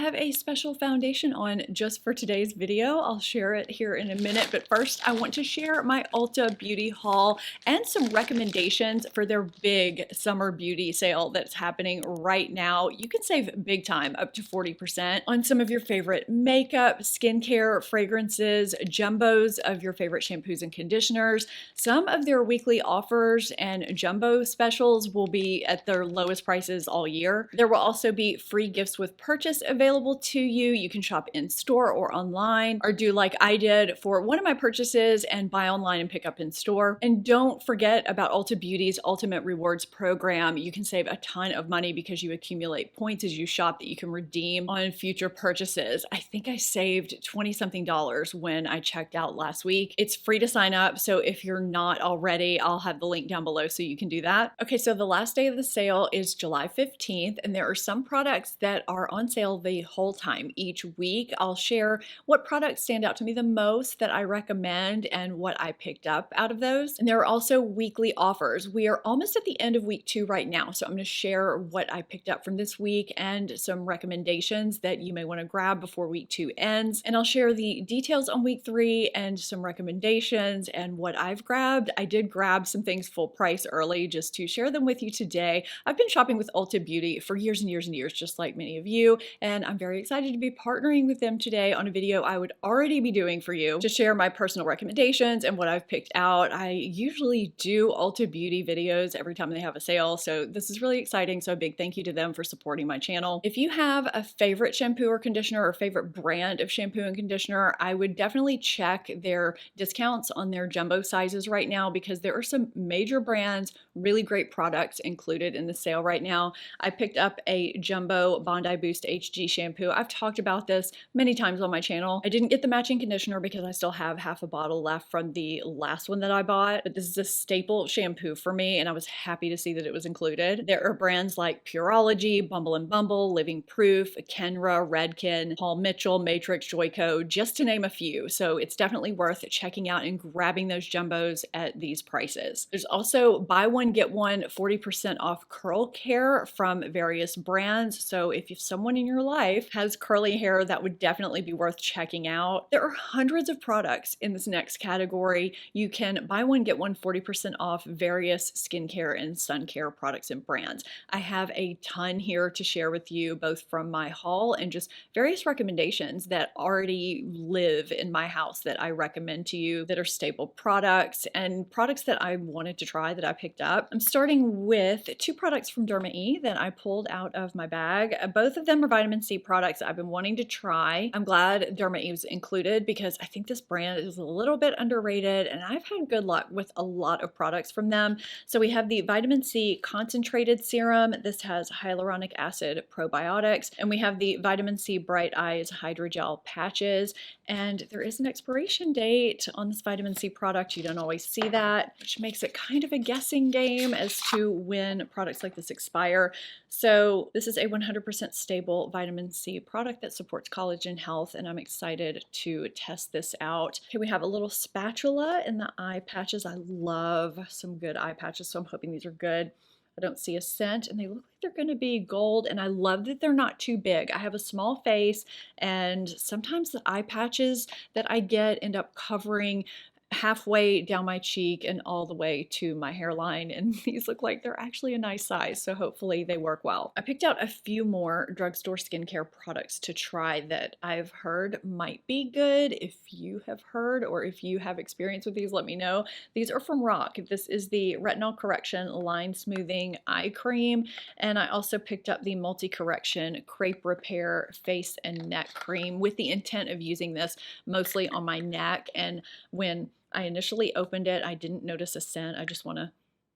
have a special foundation on just for today's video. I'll share it here in a minute, but first I want to share my Ulta beauty haul and some recommendations for their big summer beauty sale that's happening right now. You can save big time, up to 40% on some of your favorite makeup, skincare, fragrances, jumbos of your favorite shampoos and conditioners. Some of their weekly offers and jumbo specials will be at their lowest prices all year. There will also be free gifts with purchase available to you. You can shop in store or online, or do like I did for one of my purchases and buy online and pick up in store. And don't forget about Ulta Beauty's Ultimate Rewards program. You can save a ton of money because you accumulate points as you shop that you can redeem on future purchases. I think I saved 20 something dollars when I checked out last week. It's free to sign up, so if you're not already, I'll have the link down below so you can do that. Okay, so the last day of the sale is July 15th, and there are some products that are on sale the whole time. Each week, I'll share what products stand out to me the most that I recommend and what I picked up out of those. And there are also weekly offers. We are almost at the end of week 2 right now, so I'm going to share what I picked up from this week and some recommendations that you may want to grab before week 2 ends. And I'll share the details on week 3 and some recommendations and what I've grabbed. I did grab some things full price early just to share them with you today. I've been shopping with Ulta Beauty for years and years and years, just like many of you, and I'm very excited to be partnering with them today on a video I would already be doing for you to share my personal recommendations and what I've picked out. I usually do Ulta Beauty videos every time they have a sale, so this is really exciting, so a big thank you to them for supporting my channel. If you have a favorite shampoo or conditioner or favorite brand of shampoo and conditioner, I would definitely check their discounts on their jumbo sizes right now because there are some major brands, really great products included in the sale right now. I picked up a jumbo Bondi Boost HG shampoo. I've talked about this many times on my channel. I didn't get the matching conditioner because I still have half a bottle left from the last one that I bought, but this is a staple shampoo for me and I was happy to see that it was included. There are brands like Pureology, Bumble and Bumble, Living Proof, Kenra, Redken, Paul Mitchell, Matrix, Joico, just to name a few. So it's definitely worth checking out and grabbing those jumbos at these prices. There's also buy one, get one 40% off curl care from various brands. So if someone in your life has curly hair, that would definitely be worth checking out. There are hundreds of products in this next category. You can buy one, get one 40% off various skincare and sun care products and brands. I have a ton here to share with you, both from my haul and just various recommendations that already live in my house that I recommend to you that are staple products and products that I wanted to try that I picked up. I'm starting with 2 products from DermaE that I pulled out of my bag. Both of them are vitamin C products I've been wanting to try. I'm glad DermaE was included because I think this brand is a little bit underrated and I've had good luck with a lot of products from them. So we have the vitamin C concentrated serum. This has hyaluronic acid probiotics, and we have the vitamin C Bright Eyes hydrogel patches. And there is an expiration date on this vitamin C product. You don't always see that, which makes it kind of a guessing game as to when products like this expire. So this is a 100% stable vitamin C product that supports collagen health, and I'm excited to test this out. Okay, we have a little spatula in the eye patches. I love some good eye patches, so I'm hoping these are good. I don't see a scent, and they look like they're going to be gold, and I love that they're not too big. I have a small face, and sometimes the eye patches that I get end up covering halfway down my cheek and all the way to my hairline, and these look like they're actually a nice size, so hopefully they work well. I picked out a few more drugstore skincare products to try that I've heard might be good. If you have heard or if you have experience with these, let me know. These are from Rock. This is the Retinol Correction Line Smoothing Eye Cream, and I also picked up the Multi Correction Crepe Repair Face and Neck Cream with the intent of using this mostly on my neck. And when I initially opened it, I didn't notice a scent. I just want to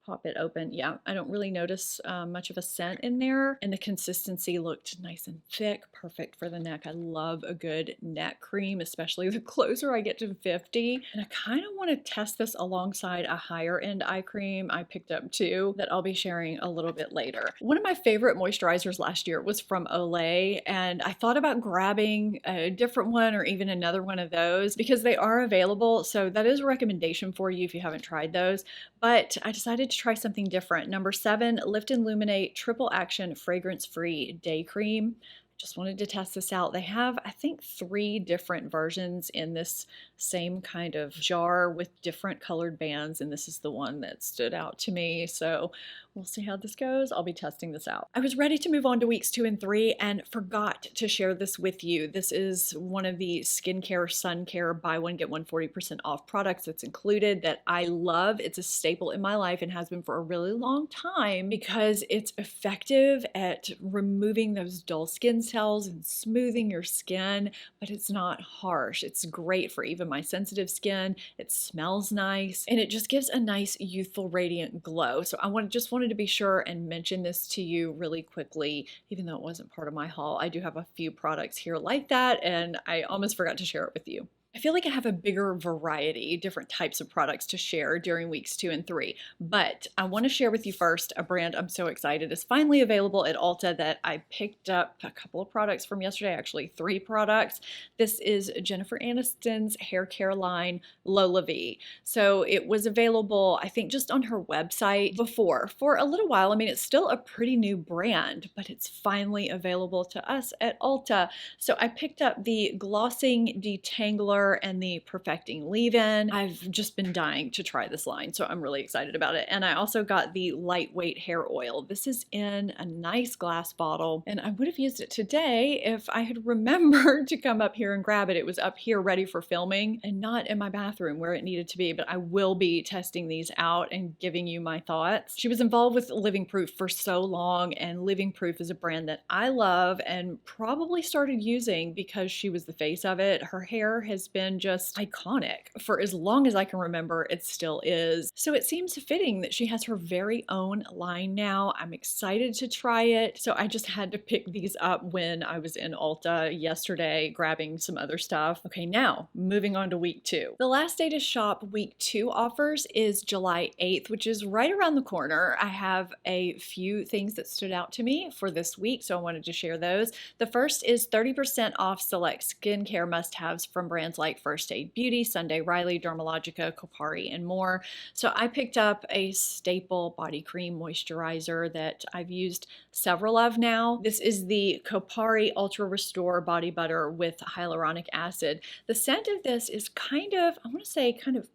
pop it open. Yeah, I don't really notice much of a scent in there, and the consistency looked nice and thick, perfect for the neck. I love a good neck cream, especially the closer I get to 50, and I kind of want to test this alongside a higher end eye cream I picked up too that I'll be sharing a little bit later. One of my favorite moisturizers last year was from Olay, and I thought about grabbing a different one or even another one of those because they are available, so that is a recommendation for you if you haven't tried those, but I decided to try something different. Number 7, Lift and Illuminate Triple Action Fragrance Free Day Cream. Just wanted to test this out. They have, I think, 3 different versions in this same kind of jar with different colored bands, and this is the one that stood out to me. So we'll see how this goes. I'll be testing this out. I was ready to move on to weeks 2 and 3 and forgot to share this with you. This is one of the skincare, sun care, buy one, get one 40% off products that's included that I love. It's a staple in my life and has been for a really long time because it's effective at removing those dull skin cells and smoothing your skin, but it's not harsh. It's great for even my sensitive skin. It smells nice and it just gives a nice youthful radiant glow. So I just wanted to be sure and mention this to you really quickly, even though it wasn't part of my haul. I do have a few products here like that and I almost forgot to share it with you. I feel like I have a bigger variety, different types of products to share during weeks 2 and 3, but I want to share with you first a brand I'm so excited is finally available at Ulta that I picked up a couple of products from yesterday, actually 3 products. This is Jennifer Aniston's hair care line, Lola V. So it was available, I think, just on her website before for a little while. I mean, it's still a pretty new brand, but it's finally available to us at Ulta. So I picked up the Glossing Detangler and the Perfecting Leave-In. I've just been dying to try this line, so I'm really excited about it. And I also got the Lightweight Hair Oil. This is in a nice glass bottle, and I would have used it today if I had remembered to come up here and grab it. It was up here ready for filming and not in my bathroom where it needed to be, but I will be testing these out and giving you my thoughts. She was involved with Living Proof for so long, and Living Proof is a brand that I love and probably started using because she was the face of it. Her hair has been just iconic for as long as I can remember. It still is. So it seems fitting that she has her very own line now. I'm excited to try it. So I just had to pick these up when I was in Ulta yesterday grabbing some other stuff. Okay, now moving on to week 2. The last day to shop week 2 offers is July 8th, which is right around the corner. I have a few things that stood out to me for this week, so I wanted to share those. The first is 30% off select skincare must-haves from brands like First Aid Beauty, Sunday Riley, Dermalogica, Kopari, and more. So I picked up a staple body cream moisturizer that I've used several of now. This is the Kopari Ultra Restore Body Butter with hyaluronic acid. The scent of this is kind of, I want to say kind of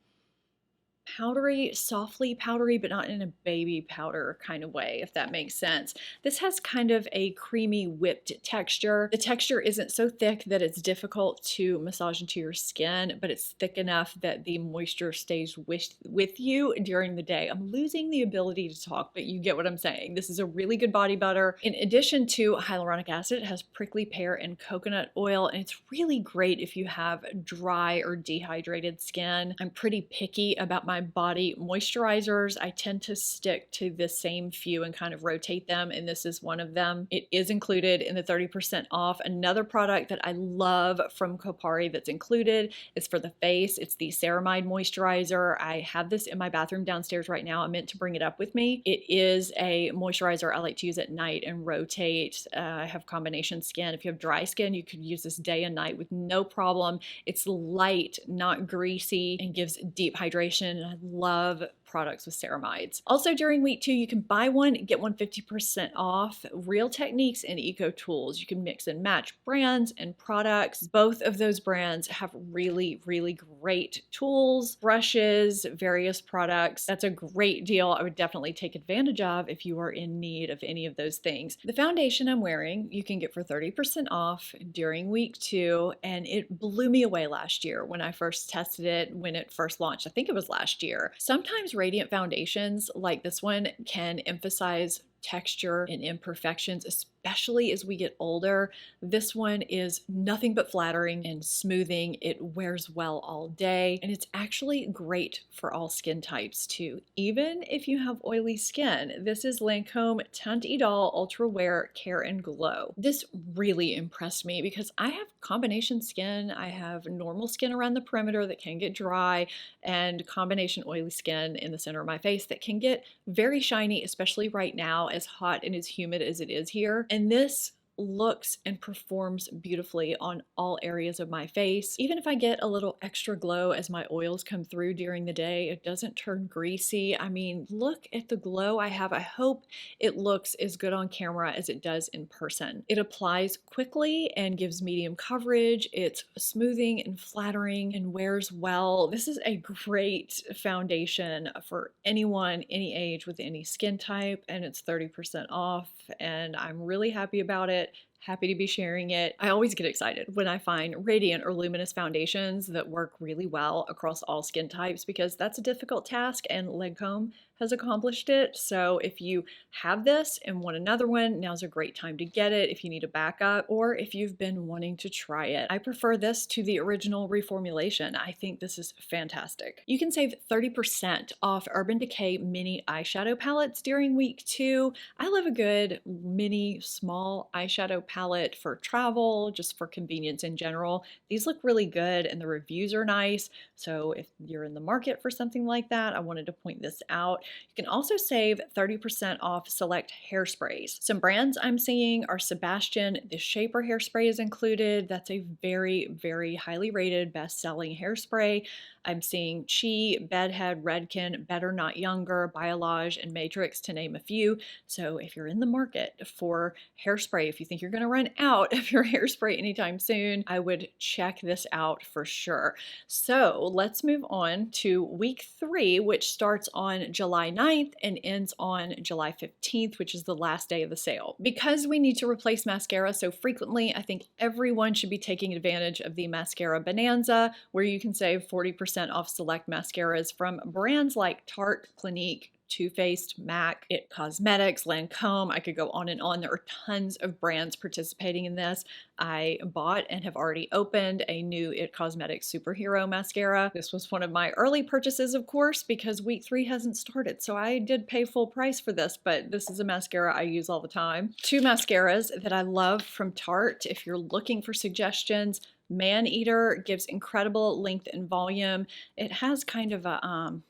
powdery, softly powdery, but not in a baby powder kind of way, if that makes sense. This has kind of a creamy whipped texture. The texture isn't so thick that it's difficult to massage into your skin, but it's thick enough that the moisture stays with you during the day. I'm losing the ability to talk, but you get what I'm saying. This is a really good body butter. In addition to hyaluronic acid, it has prickly pear and coconut oil, and it's really great if you have dry or dehydrated skin. I'm pretty picky about my body moisturizers. I tend to stick to the same few and kind of rotate them, and this is one of them. It is included in the 30% off. Another product that I love from Kopari that's included is for the face. It's the Ceramide Moisturizer. I have this in my bathroom downstairs right now. I meant to bring it up with me. It is a moisturizer I like to use at night and rotate. I have combination skin. If you have dry skin, you could use this day and night with no problem. It's light, not greasy, and gives deep hydration. And I love products with ceramides. Also during week 2, you can buy one, get one 50% off. Real Techniques and Eco Tools. You can mix and match brands and products. Both of those brands have really, really great tools, brushes, various products. That's a great deal. I would definitely take advantage of if you are in need of any of those things. The foundation I'm wearing, you can get for 30% off during week 2, and it blew me away last year when I first tested it, when it first launched. I think it was last year. Sometimes radiant foundations like this one can emphasize texture and imperfections, especially as we get older. This one is nothing but flattering and smoothing. It wears well all day, and it's actually great for all skin types too, even if you have oily skin. This is Lancome Teint Idole Ultra Wear Care and Glow. This really impressed me because I have combination skin. I have normal skin around the perimeter that can get dry, and combination oily skin in the center of my face that can get very shiny, especially right now, as hot and as humid as it is here. And this looks and performs beautifully on all areas of my face. Even if I get a little extra glow as my oils come through during the day, it doesn't turn greasy. I mean, look at the glow I have. I hope it looks as good on camera as it does in person. It applies quickly and gives medium coverage. It's smoothing and flattering and wears well. This is a great foundation for anyone, any age, with any skin type, and it's 30% off, and I'm really happy about it. Happy to be sharing it. I always get excited when I find radiant or luminous foundations that work really well across all skin types, because that's a difficult task and Lancome has accomplished it. So if you have this and want another one, now's a great time to get it if you need a backup or if you've been wanting to try it. I prefer this to the original reformulation. I think this is fantastic. You can save 30% off Urban Decay mini eyeshadow palettes during week 2. I love a good mini small eyeshadow palette for travel, just for convenience in general. These look really good and the reviews are nice. So if you're in the market for something like that, I wanted to point this out. You can also save 30% off select hairsprays. Some brands I'm seeing are Sebastian. The Shaper hairspray is included. That's a very, very highly rated best-selling hairspray. I'm seeing Chi, Bedhead, Redken, Better Not Younger, Biolage, and Matrix, to name a few. So if you're in the market for hairspray, if you think you're going to run out of your hairspray anytime soon, I would check this out for sure. So let's move on to week 3, which starts on July 9th and ends on July 15th, which is the last day of the sale. Because we need to replace mascara so frequently, I think everyone should be taking advantage of the mascara bonanza, where you can save 40% off select mascaras from brands like Tarte, Clinique, Too Faced, MAC, IT Cosmetics, Lancome. I could go on and on. There are tons of brands participating in this. I bought and have already opened a new IT Cosmetics Superhero mascara. This was one of my early purchases, of course, because week 3 hasn't started. So I did pay full price for this, but this is a mascara I use all the time. 2 mascaras that I love from Tarte. If you're looking for suggestions, Maneater gives incredible length and volume. It has kind of a,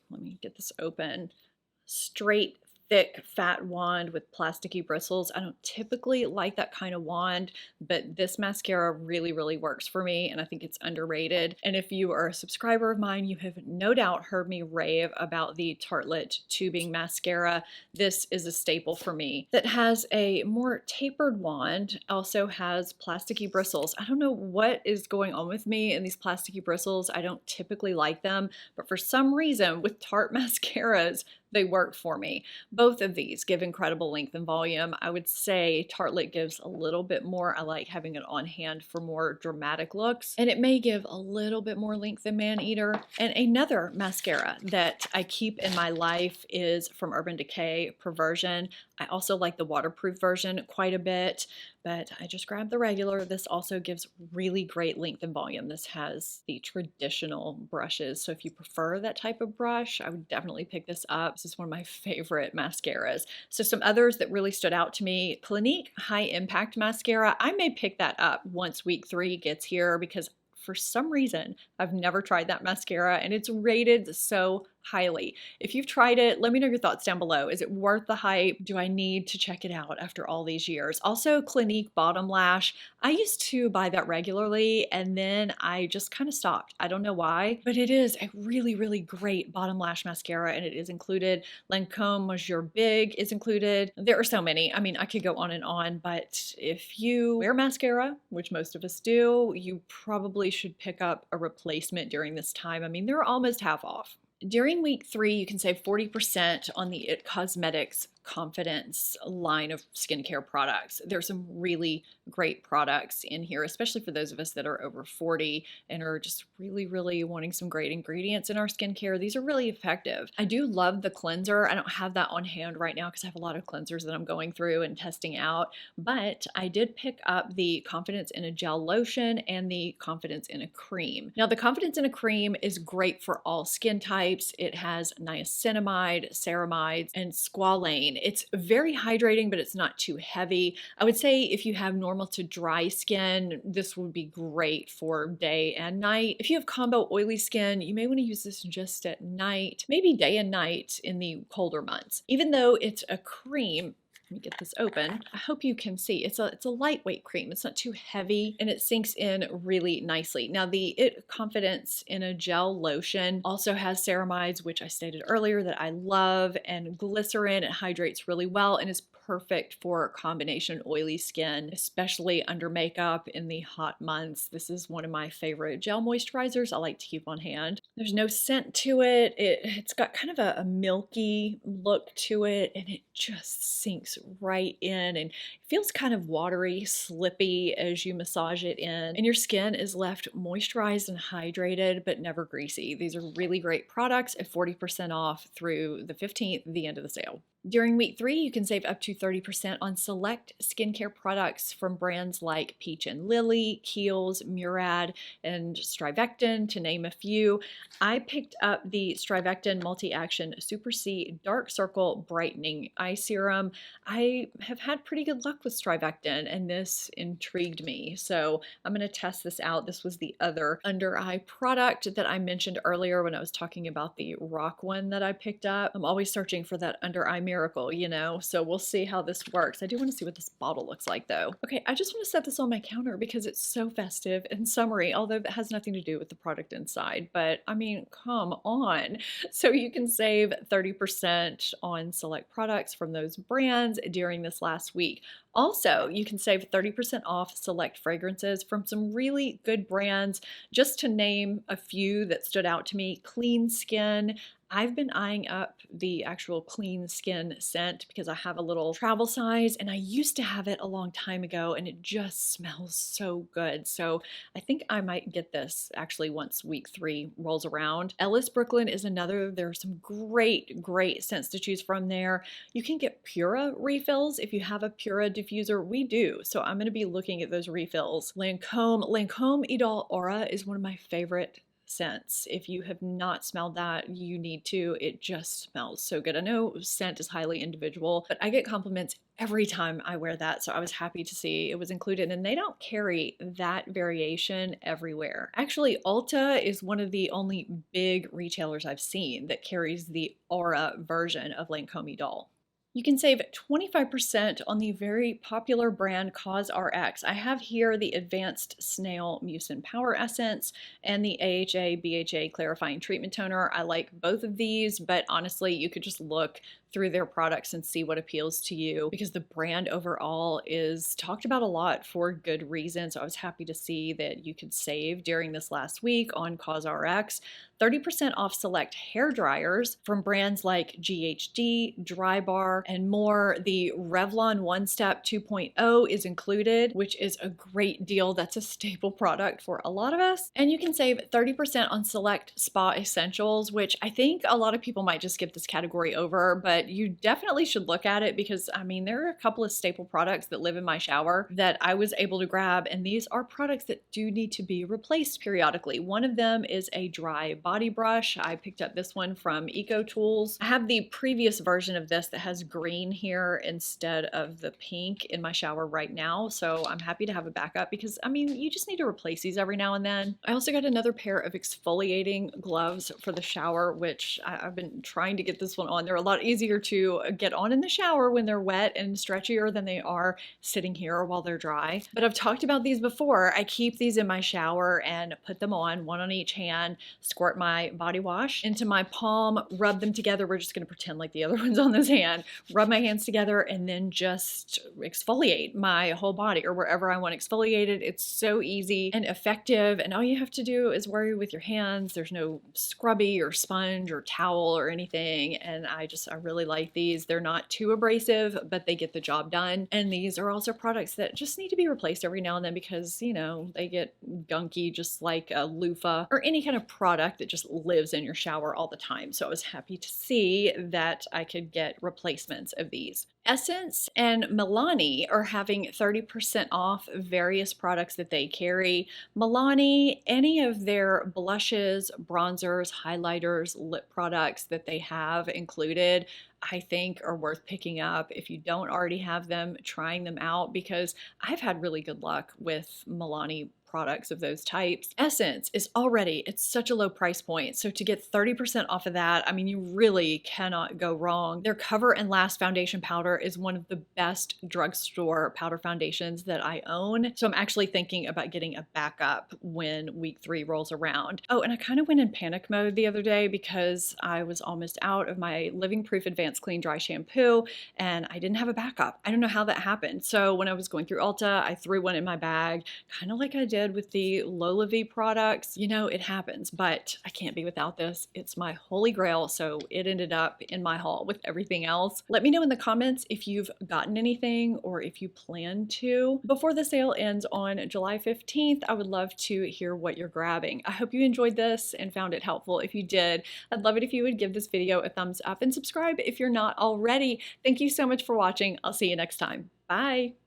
let me get this open, straight, thick, fat wand with plasticky bristles. I don't typically like that kind of wand, but this mascara really, really works for me, and I think it's underrated. And if you are a subscriber of mine, you have no doubt heard me rave about the Tartelette tubing mascara. This is a staple for me. That has a more tapered wand, also has plasticky bristles. I don't know what is going on with me and these plasticky bristles. I don't typically like them, but for some reason with Tarte mascaras, they work for me. Both of these give incredible length and volume. I would say Tartelette gives a little bit more. I like having it on hand for more dramatic looks, and it may give a little bit more length than Maneater. And another mascara that I keep in my life is from Urban Decay, Perversion. I also like the waterproof version quite a bit, but I just grabbed the regular. This also gives really great length and volume. This has the traditional brushes, so if you prefer that type of brush, I would definitely pick this up. This is one of my favorite mascaras. So some others that really stood out to me, Clinique High Impact Mascara. I may pick that up once week 3 gets here, because for some reason, I've never tried that mascara and it's rated so highly. If you've tried it, let me know your thoughts down below. Is it worth the hype? Do I need to check it out after all these years? Also, Clinique Bottom Lash. I used to buy that regularly and then I just kind of stopped. I don't know why, but it is a really, really great bottom lash mascara and it is included. Lancome Monsieur Big is included. There are so many. I mean, I could go on and on, but if you wear mascara, which most of us do, you probably should pick up a replacement during this time. I mean, they're almost half off. During week 3, you can save 40% on the IT Cosmetics Confidence line of skincare products. There's some really great products in here, especially for those of us that are over 40 and are just really, really wanting some great ingredients in our skincare. These are really effective. I do love the cleanser. I don't have that on hand right now because I have a lot of cleansers that I'm going through and testing out, but I did pick up the Confidence in a Gel Lotion and the Confidence in a Cream. Now, the Confidence in a Cream is great for all skin types. It has niacinamide, ceramides, and squalane. It's very hydrating, but it's not too heavy. I would say if you have normal to dry skin, this would be great for day and night. If you have combo oily skin, you may want to use this just at night, maybe day and night in the colder months. Even though it's a cream, me get this open. I hope you can see. It's a lightweight cream. It's not too heavy and it sinks in really nicely. Now the It Confidence in a Gel Lotion also has ceramides, which I stated earlier that I love, and glycerin. It hydrates really well and is perfect for combination oily skin, especially under makeup in the hot months. This is one of my favorite gel moisturizers I like to keep on hand. There's no scent to it. It's got kind of a milky look to it, and it just sinks right in and feels kind of watery, slippy as you massage it in. And your skin is left moisturized and hydrated, but never greasy. These are really great products at 40% off through the 15th, the end of the sale. During week 3, you can save up to 30% on select skincare products from brands like Peach and Lily, Kiehl's, Murad, and Strivectin, to name a few. I picked up the Strivectin Multi-Action Super C Dark Circle Brightening Eye Serum. I have had pretty good luck with Strivectin, and this intrigued me, so I'm going to test this out. This was the other under eye product that I mentioned earlier when I was talking about the rock one that I picked up. I'm always searching for that under eye miracle, you know, so we'll see how this works. I do want to see what this bottle looks like though. Okay, I just want to set this on my counter because it's so festive and summery, although it has nothing to do with the product inside, but I mean, come on. So you can save 30% on select products from those brands during this last week. Also, you can save 30% off select fragrances from some really good brands. Just to name a few that stood out to me: Clean Skin. I've been eyeing up the actual Clean Skin scent because I have a little travel size and I used to have it a long time ago and it just smells so good. So I think I might get this actually once week 3 rolls around. Ellis Brooklyn is another. There are some great scents to choose from there. You can get Pura refills if you have a Pura diffuser. We do. So I'm going to be looking at those refills. Lancome Idol Aura is one of my favorite scents. If you have not smelled that, you need to. It just smells so good. I know scent is highly individual, but I get compliments every time I wear that, so I was happy to see it was included, and they don't carry that variation everywhere. Actually, Ulta is one of the only big retailers I've seen that carries the Aura version of Lancome Idol. You can save 25% on the very popular brand COSRX. I have here the Advanced Snail Mucin Power Essence and the AHA BHA Clarifying Treatment Toner. I like both of these, but honestly, you could just look through their products and see what appeals to you because the brand overall is talked about a lot for good reason. So I was happy to see that you could save during this last week on COSRX. 30% off select hair dryers from brands like GHD, Drybar, and more. The Revlon One Step 2.0 is included, which is a great deal. That's a staple product for a lot of us. And you can save 30% on select spa essentials, which I think a lot of people might just skip this category over, but you definitely should look at it because, I mean, there are a couple of staple products that live in my shower that I was able to grab, and these are products that do need to be replaced periodically. One of them is a dry body brush. I picked up this one from Eco Tools. I have the previous version of this that has green here instead of the pink in my shower right now, so I'm happy to have a backup because, I mean, you just need to replace these every now and then. I also got another pair of exfoliating gloves for the shower, which I've been trying to get this one on. They're a lot easier to get on in the shower when they're wet and stretchier than they are sitting here while they're dry. But I've talked about these before. I keep these in my shower and put them on, one on each hand, squirt my body wash into my palm, rub them together. We're just going to pretend like the other one's on this hand, rub my hands together, and then just exfoliate my whole body or wherever I want exfoliated. It's so easy and effective, and all you have to do is worry with your hands. There's no scrubby or sponge or towel or anything, and I really like these. They're not too abrasive, but they get the job done. And these are also products that just need to be replaced every now and then because, you know, they get gunky just like a loofah or any kind of product that just lives in your shower all the time. So I was happy to see that I could get replacements of these. Essence and Milani are having 30% off various products that they carry. Milani, any of their blushes, bronzers, highlighters, lip products that they have included, I think are worth picking up. If you don't already have them, trying them out, because I've had really good luck with Milani products of those types. Essence is already, it's such a low price point. So to get 30% off of that, I mean, you really cannot go wrong. Their Cover and Last foundation powder is one of the best drugstore powder foundations that I own. So I'm actually thinking about getting a backup when week 3 rolls around. Oh, and I kind of went in panic mode the other day because I was almost out of my Living Proof Advanced Clean Dry shampoo and I didn't have a backup. I don't know how that happened. So when I was going through Ulta, I threw one in my bag, kind of like I did with the Lola V products. You know, it happens, but I can't be without this. It's my holy grail. So it ended up in my haul with everything else. Let me know in the comments if you've gotten anything or if you plan to. Before the sale ends on July 15th, I would love to hear what you're grabbing. I hope you enjoyed this and found it helpful. If you did, I'd love it if you would give this video a thumbs up and subscribe if you're not already. Thank you so much for watching. I'll see you next time. Bye.